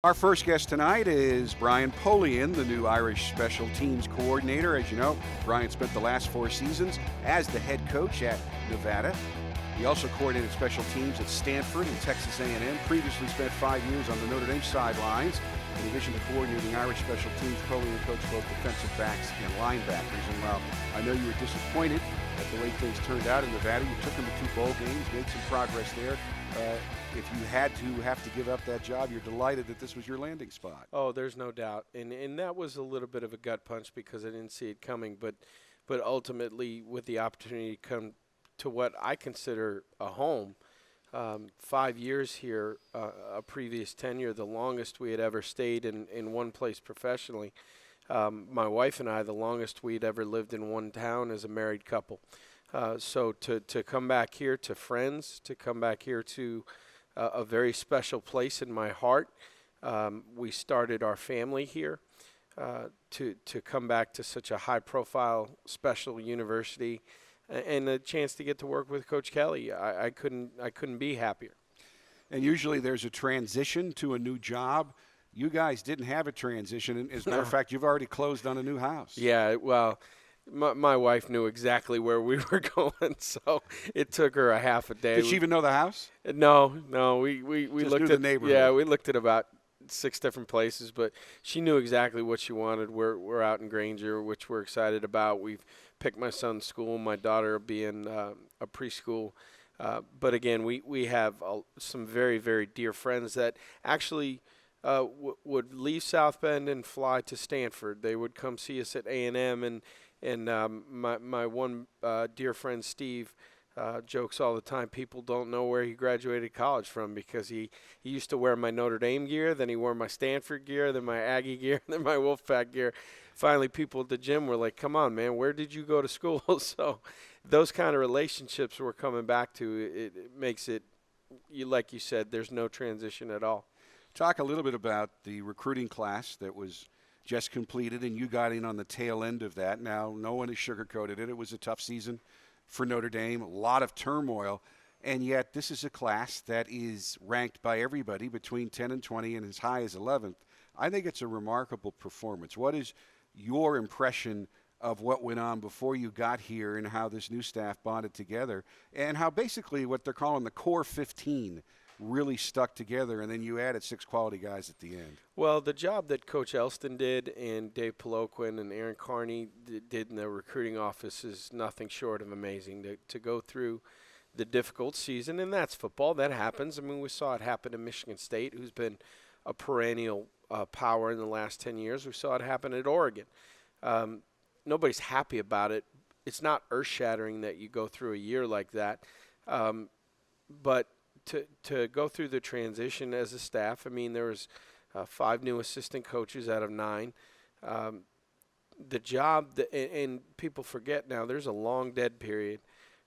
Our first guest tonight is Brian Polian, the new Irish special teams coordinator. As you know, Brian spent the last 4 seasons as the head coach at Nevada. He also coordinated special teams at Stanford and Texas A&M. Previously spent 5 years on the Notre Dame sidelines. In addition to coordinating Irish special teams, Polian coached both defensive backs and linebackers. And while I know you were disappointed at the way things turned out in Nevada, you took them to 2 bowl games, made some progress there. If you had to have to give up that job, you're delighted that this was your landing spot. Oh, there's no doubt, and that was a little bit of a gut punch because I didn't see it coming. But ultimately, with the opportunity to come to what I consider a home, 5 years here, a previous tenure, the longest we had ever stayed in one place professionally. My wife and I, the longest we'd ever lived in one town as a married couple. So to come back here to friends, to come back here to a very special place in my heart. We started our family here. To come back to such a high-profile, special university, and a chance to get to work with Coach Kelly, I couldn't be happier. And usually there's a transition to a new job. You guys didn't have a transition. And as a matter of fact, you've already closed on a new house. Yeah, well, my wife knew exactly where we were going, so it took her a half a day. Did she even know the house? No, we Just looked knew the at neighborhood. Yeah, we looked at about 6 different places, but she knew exactly what she wanted. We're out in Granger, which we're excited about. We've picked my son's school. My daughter will be in a preschool. But again, we have some very, very dear friends that actually would leave South Bend and fly to Stanford. They would come see us at A&M, and my one dear friend, Steve, jokes all the time, people don't know where he graduated college from because he used to wear my Notre Dame gear, then he wore my Stanford gear, then my Aggie gear, then my Wolfpack gear. Finally, people at the gym were like, come on, man, where did you go to school? So those kind of relationships we're coming back to, it makes it, like you said, there's no transition at all. Talk a little bit about the recruiting class that was just completed, and you got in on the tail end of that. Now, no one has sugarcoated it. It was a tough season for Notre Dame, a lot of turmoil, and yet this is a class that is ranked by everybody between 10 and 20 and as high as 11th. I think it's a remarkable performance. What is your impression of what went on before you got here and how this new staff bonded together and how basically what they're calling the core 15 really stuck together, and then you added 6 quality guys at the end? Well, the job that Coach Elston did and Dave Peloquin and Aaron Carney did in the recruiting office is nothing short of amazing. To go through the difficult season, and that's football, that happens. I mean, we saw it happen in Michigan State, who's been a perennial power in the last 10 years. We saw it happen at Oregon. Nobody's happy about it. It's not earth-shattering that you go through a year like that, but to go through the transition as a staff, I mean, there was 5 new assistant coaches out of 9. The job, and people forget now, there's a long dead period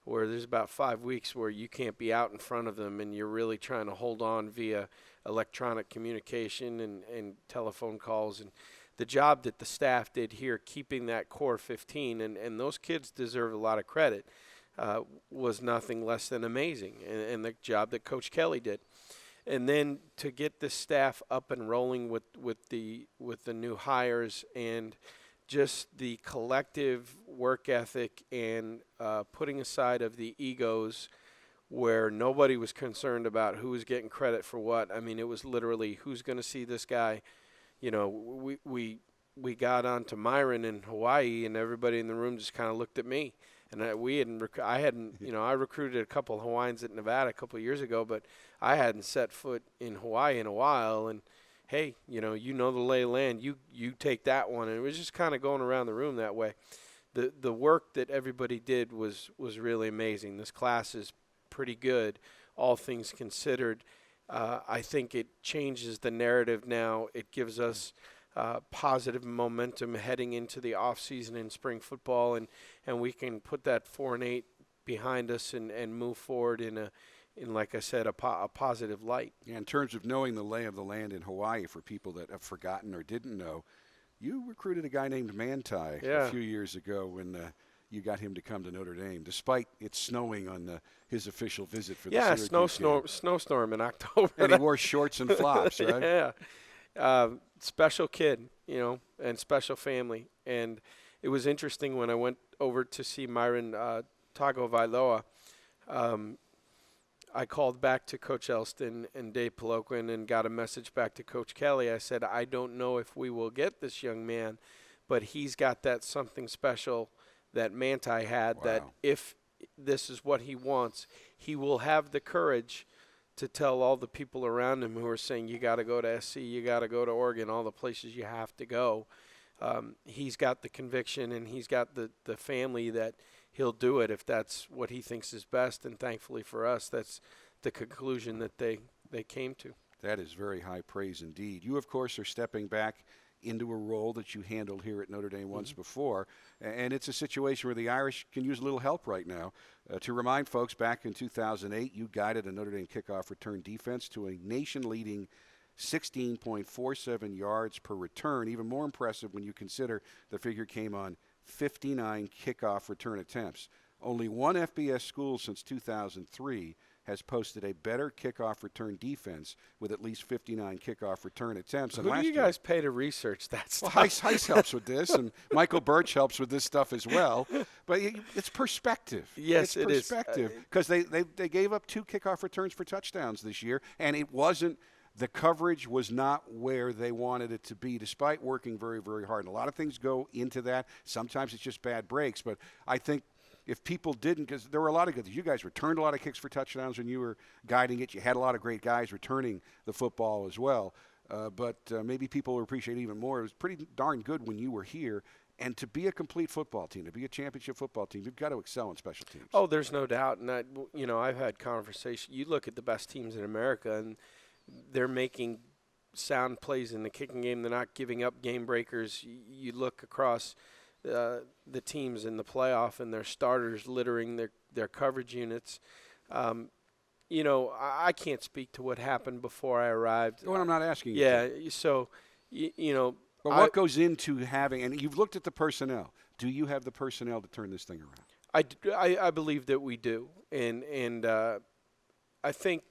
where there's about 5 weeks where you can't be out in front of them and you're really trying to hold on via electronic communication and telephone calls. And the job that the staff did here, keeping that core 15, and those kids deserve a lot of credit, was nothing less than amazing, and the job that Coach Kelly did. And then to get the staff up and rolling with the new hires and just the collective work ethic and putting aside of the egos where nobody was concerned about who was getting credit for what. I mean, it was literally who's going to see this guy. You know, we got on to Myron in Hawaii, and everybody in the room just kind of looked at me. And I recruited a couple of Hawaiians at Nevada a couple of years ago, but I hadn't set foot in Hawaii in a while. And hey, you know the lay of land. You take that one, and it was just kind of going around the room that way. The work that everybody did was really amazing. This class is pretty good, all things considered. I think it changes the narrative now. It gives us positive momentum heading into the offseason in spring football, and we can put that 4-8 behind us and move forward in like I said, a positive light. Yeah, in terms of knowing the lay of the land in Hawaii, for people that have forgotten or didn't know, you recruited a guy named Manti a few years ago when you got him to come to Notre Dame, despite it snowing on his official visit for the Syracuse game. snowstorm in October. And he wore shorts and flops, right? Yeah. Special kid, and special family. And it was interesting when I went over to see Myron Tagovailoa. Um, I called back to Coach Elston and Dave Polian and got a message back to Coach Kelly. I said, I don't know if we will get this young man, but he's got that something special that Manti had, Wow. that if this is what he wants, he will have the courage to tell all the people around him who are saying, you got to go to SC, you got to go to Oregon, all the places you have to go. He's got the conviction, and he's got the family that he'll do it if that's what he thinks is best. And thankfully for us, that's the conclusion that they came to. That is very high praise indeed. You, of course, are stepping back into a role that you handled here at Notre Dame once before, and it's a situation where the Irish can use a little help right now. To remind folks, back in 2008, you guided a Notre Dame kickoff return defense to a nation-leading 16.47 yards per return. Even more impressive when you consider the figure came on 59 kickoff return attempts. Only one FBS school since 2003 has posted a better kickoff return defense with at least 59 kickoff return attempts. Who do you guys pay to research that stuff? Well, Heis helps with this, and Michael Birch helps with this stuff as well. But it's perspective. Yes, it's perspective. Because they gave up 2 kickoff returns for touchdowns this year, and it wasn't – the coverage was not where they wanted it to be, despite working very, very hard. And a lot of things go into that. Sometimes it's just bad breaks. But I think if people didn't, because there were a lot of good, you guys returned a lot of kicks for touchdowns when you were guiding it. You had a lot of great guys returning the football as well. But maybe people will appreciate it even more. It was pretty darn good when you were here. And to be a complete football team, to be a championship football team, you've got to excel in special teams. Oh, there's no doubt. And I've had conversations. You look at the best teams in America, and they're making sound plays in the kicking game. They're not giving up game breakers. You look across the teams in the playoff, and their starters littering their coverage units. I can't speak to what happened before I arrived. Well, I'm not asking you. Yeah, so, But what goes into having, and you've looked at the personnel. Do you have the personnel to turn this thing around? I believe that we do. And I think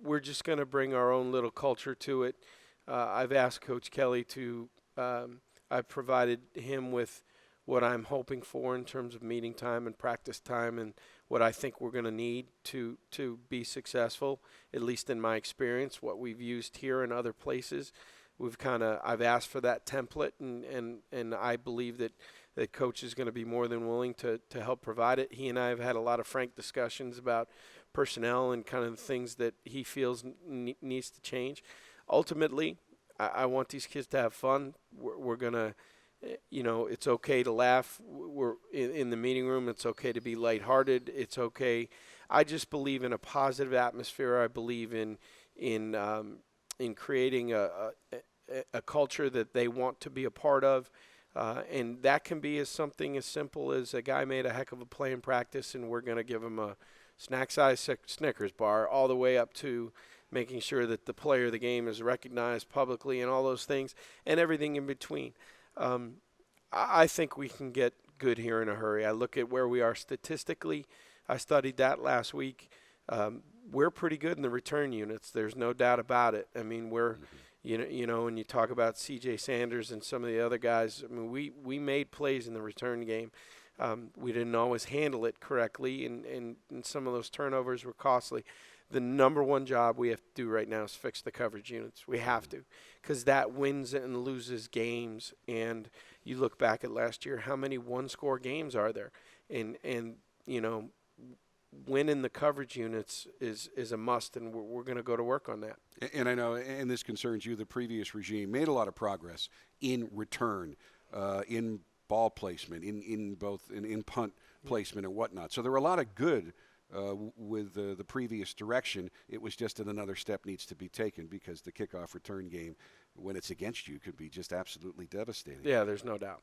we're just going to bring our own little culture to it. I've asked Coach Kelly I've provided him with what I'm hoping for in terms of meeting time and practice time, and what I think we're going to need to be successful, at least in my experience, what we've used here and other places. I've asked for that template, and I believe that Coach is going to be more than willing to help provide it. He and I have had a lot of frank discussions about personnel and kind of the things that he feels needs to change. Ultimately, I want these kids to have fun. We're going to, it's okay to laugh. We're in the meeting room. It's okay to be lighthearted. It's okay. I just believe in a positive atmosphere. I believe in creating a culture that they want to be a part of. And that can be something as simple as a guy made a heck of a play in practice, and we're going to give him a snack-sized Snickers bar, all the way up to making sure that the player of the game is recognized publicly and all those things, and everything in between. I think we can get good here in a hurry. I look at where we are statistically. I studied that last week. We're pretty good in the return units. There's no doubt about it. I mean, we're when you talk about C.J. Sanders and some of the other guys, I mean, we made plays in the return game. We didn't always handle it correctly, and some of those turnovers were costly. The number one job we have to do right now is fix the coverage units. We have to, because that wins and loses games. And you look back at last year, how many one-score games are there? And winning the coverage units is a must, and we're going to go to work on that. And I know, and this concerns you, the previous regime made a lot of progress in return, in ball placement, in both in punt placement and whatnot. So there were a lot of good with the previous direction. It was just that another step needs to be taken, because the kickoff return game, when it's against you, could be just absolutely devastating. Yeah, there's no doubt.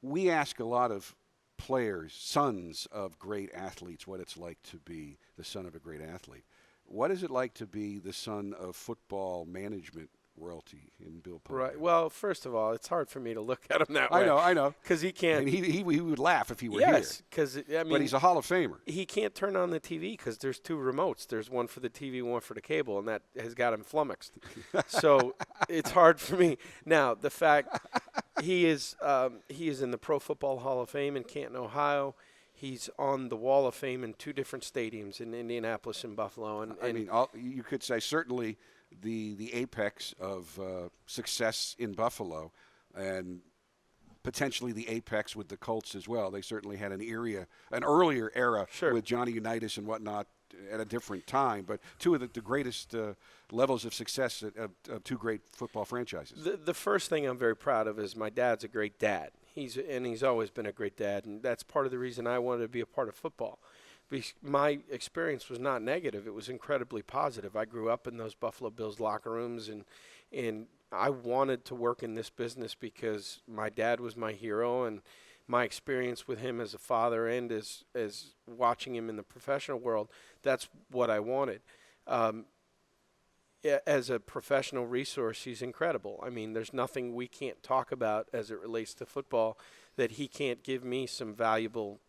We ask a lot of players, sons of great athletes, what it's like to be the son of a great athlete. What is it like to be the son of football management royalty in Bill Polian. Right. Well, first of all, it's hard for me to look at him that way. I know. Because he can't. And he would laugh if he were Yes, here. because I mean, But he's a Hall of Famer. he can't turn on the TV because there's two remotes. There's one for the TV, one for the cable, and that has got him flummoxed. So it's hard for me. Now, the fact he is in the Pro Football Hall of Fame in Canton, Ohio. He's on the Wall of Fame in two different stadiums in Indianapolis and Buffalo. And I mean, you could say certainly the apex of success in Buffalo, and potentially the apex with the Colts as well. They certainly had an earlier era Sure. with Johnny Unitas and whatnot at a different time. But two of the greatest levels of success of two great football franchises. The first thing I'm very proud of is my dad's a great dad. He's always been a great dad, and that's part of the reason I wanted to be a part of football. My experience was not negative; it was incredibly positive. I grew up in those Buffalo Bills locker rooms, and I wanted to work in this business because my dad was my hero, and my experience with him as a father and as watching him in the professional world, that's what I wanted. As a professional resource, he's incredible. I mean, there's nothing we can't talk about as it relates to football that he can't give me some valuable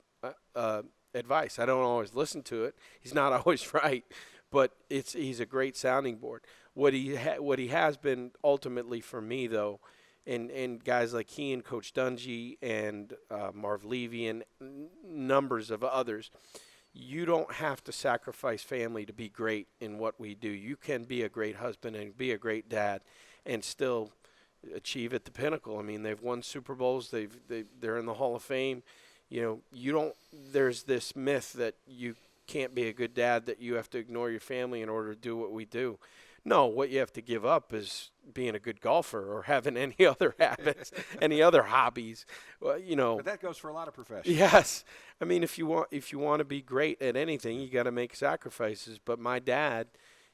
advice. I don't always listen to it. He's not always right, but he's a great sounding board. What he has been ultimately for me, though, and guys like he and Coach Dungy and Marv Levy and numbers of others, you don't have to sacrifice family to be great in what we do. You can be a great husband and be a great dad and still achieve at the pinnacle. I mean, they've won Super Bowls. They're in the Hall of Fame. You know, there's this myth that you can't be a good dad, that you have to ignore your family in order to do what we do. No, what you have to give up is being a good golfer or having any other habits, any other hobbies. You know, But that goes for a lot of professions. yes. I mean, if you want to be great at anything, you got to make sacrifices. But my dad,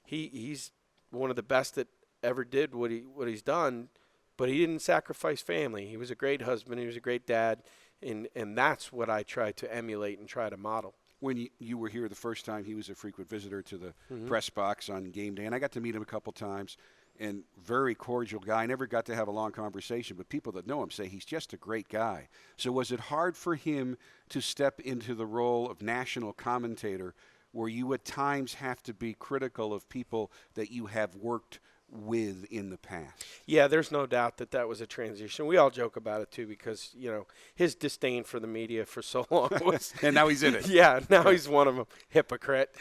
he's one of the best that ever did what he's done, but he didn't sacrifice family. He was a great husband. He was a great dad, and that's what I try to emulate and try to model. When you were here the first time, he was a frequent visitor to the press box on game day, and I got to meet him a couple times, and very cordial guy. I never got to have a long conversation, but people that know him say he's just a great guy. So was it hard for him to step into the role of national commentator, where you at times have to be critical of people that you have worked with in the past? Yeah, there's no doubt that was a transition. We all joke about it too, because his disdain for the media for so long was, and now he's in it. Yeah, now he's one of them, hypocrite.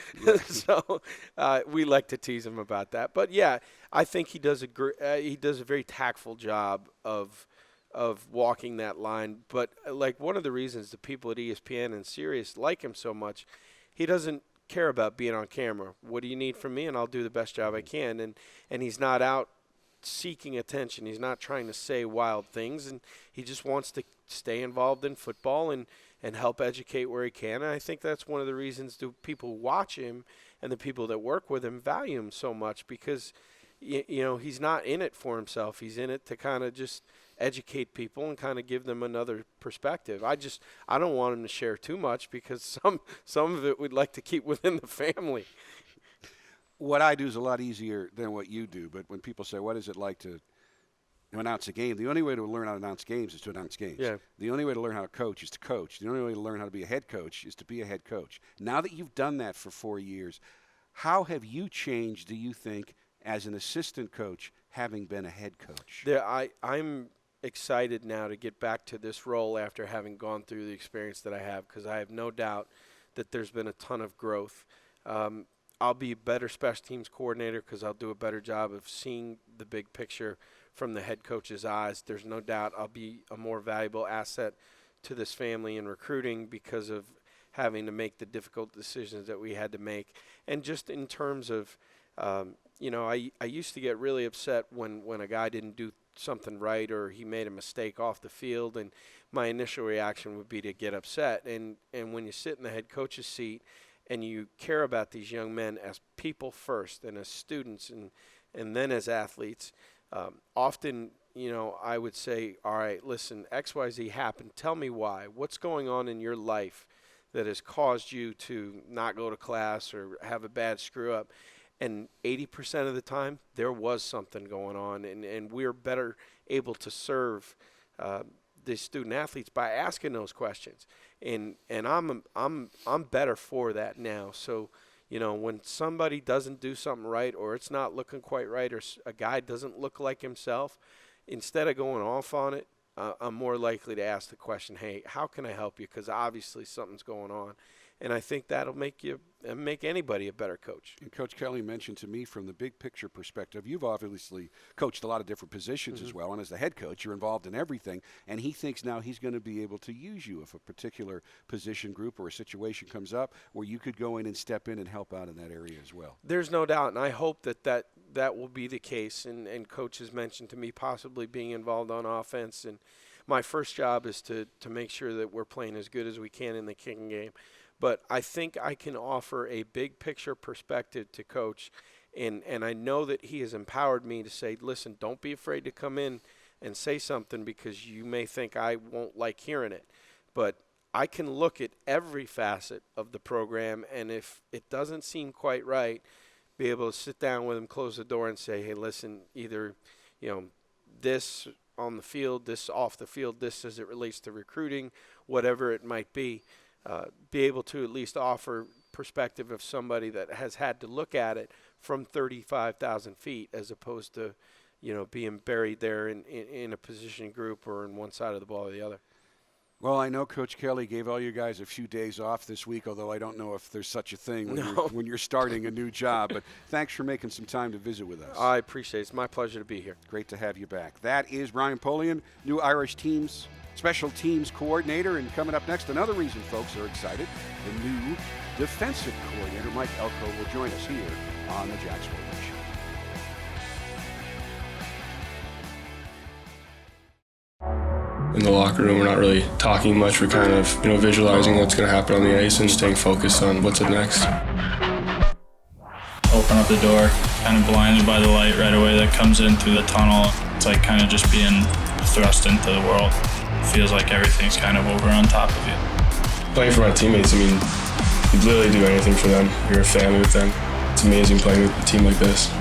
So we like to tease him about that. But yeah, I think he does a very tactful job of walking that line. But like, one of the reasons the people at ESPN and Sirius like him so much, he doesn't care about being on camera. What do you need from me? And I'll do the best job I can. And he's not out seeking attention. He's not trying to say wild things, and he just wants to stay involved in football and help educate where he can. And I think that's one of the reasons the people who watch him and the people that work with him value him so much, because he's not in it for himself. He's in it to kind of just educate people and kind of give them another perspective. I don't want him to share too much, because some of it we'd like to keep within the family. What I do is a lot easier than what you do, but when people say, what is it like to announce a game, the only way to learn how to announce games is to announce games. Yeah. The only way to learn how to coach is to coach. The only way to learn how to be a head coach is to be a head coach. Now that you've done that for 4 years, how have you changed, do you think, as an assistant coach, having been a head coach? I'm excited now to get back to this role after having gone through the experience that I have, because I have no doubt that there's been a ton of growth. I'll be a better special teams coordinator because I'll do a better job of seeing the big picture from the head coach's eyes. There's no doubt I'll be a more valuable asset to this family in recruiting because of having to make the difficult decisions that we had to make. And just in terms of, I used to get really upset when a guy didn't do something right or he made a mistake off the field, and my initial reaction would be to get upset. And when you sit in the head coach's seat and you care about these young men as people first and as students and then as athletes, often, I would say, all right, listen, XYZ happened. Tell me why. What's going on in your life that has caused you to not go to class or have a bad screw up? And 80% of the time, there was something going on, and we're better able to serve the student athletes by asking those questions. And I'm better for that now. So, you know, when somebody doesn't do something right, or it's not looking quite right, or a guy doesn't look like himself, instead of going off on it, I'm more likely to ask the question, hey, how can I help you? Because obviously something's going on. And I think that'll make anybody a better coach. And Coach Kelly mentioned to me, from the big picture perspective, you've obviously coached a lot of different positions as well. And as the head coach, you're involved in everything. And he thinks now he's going to be able to use you if a particular position group or a situation comes up where you could go in and step in and help out in that area as well. There's no doubt. And I hope that will be the case. And Coach has mentioned to me possibly being involved on offense. And my first job is to make sure that we're playing as good as we can in the kicking game. But I think I can offer a big picture perspective to Coach, and I know that he has empowered me to say, listen, don't be afraid to come in and say something, because you may think I won't like hearing it. But I can look at every facet of the program, and if it doesn't seem quite right, be able to sit down with him, close the door, and say, hey, listen, either, you know, this on the field, this off the field, this as it relates to recruiting, whatever it might be. Be able to at least offer perspective of somebody that has had to look at it from 35,000 feet, as opposed to, you know, being buried there in a position group or in one side of the ball or the other. Well, I know Coach Kelly gave all you guys a few days off this week, although I don't know if there's such a thing when you're starting a new job. But thanks for making some time to visit with us. I appreciate it. It's my pleasure to be here. Great to have you back. That is Brian Polian, new Irish teams special teams coordinator. And coming up next, another reason folks are excited, the new defensive coordinator, Mike Elko, will join us here on the Jack Swarbrick Show. In the locker room, we're not really talking much. We're kind of, visualizing what's going to happen on the ice and staying focused on what's up next. Open up the door, kind of blinded by the light right away that comes in through the tunnel. It's like kind of just being thrust into the world. It feels like everything's kind of over on top of you. Playing for my teammates, you'd literally do anything for them. You're a family with them. It's amazing playing with a team like this.